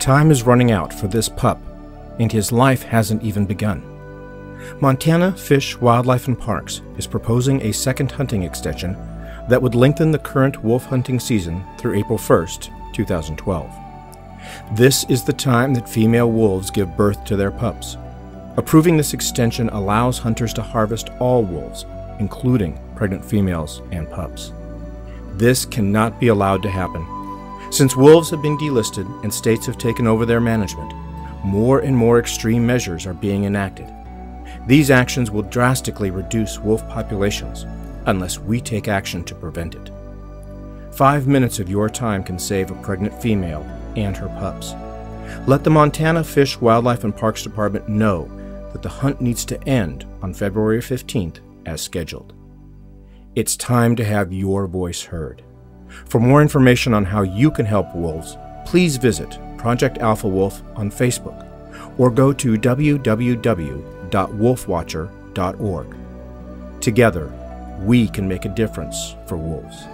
Time is running out for this pup, and his life hasn't even begun. Montana Fish, Wildlife and Parks is proposing a second hunting extension that would lengthen the current wolf hunting season through April 1st, 2012. This is the time that female wolves give birth to their pups. Approving this extension allows hunters to harvest all wolves, including pregnant females and pups. This cannot be allowed to happen. Since wolves have been delisted and states have taken over their management, more and more extreme measures are being enacted. These actions will drastically reduce wolf populations unless we take action to prevent it. 5 minutes of your time can save a pregnant female and her pups. Let the Montana Fish, Wildlife and Parks Department know that the hunt needs to end on February 15th as scheduled. It's time to have your voice heard. For more information on how you can help wolves, please visit Project Alpha Wolf on Facebook or go to www.wolfwatcher.org. Together, we can make a difference for wolves.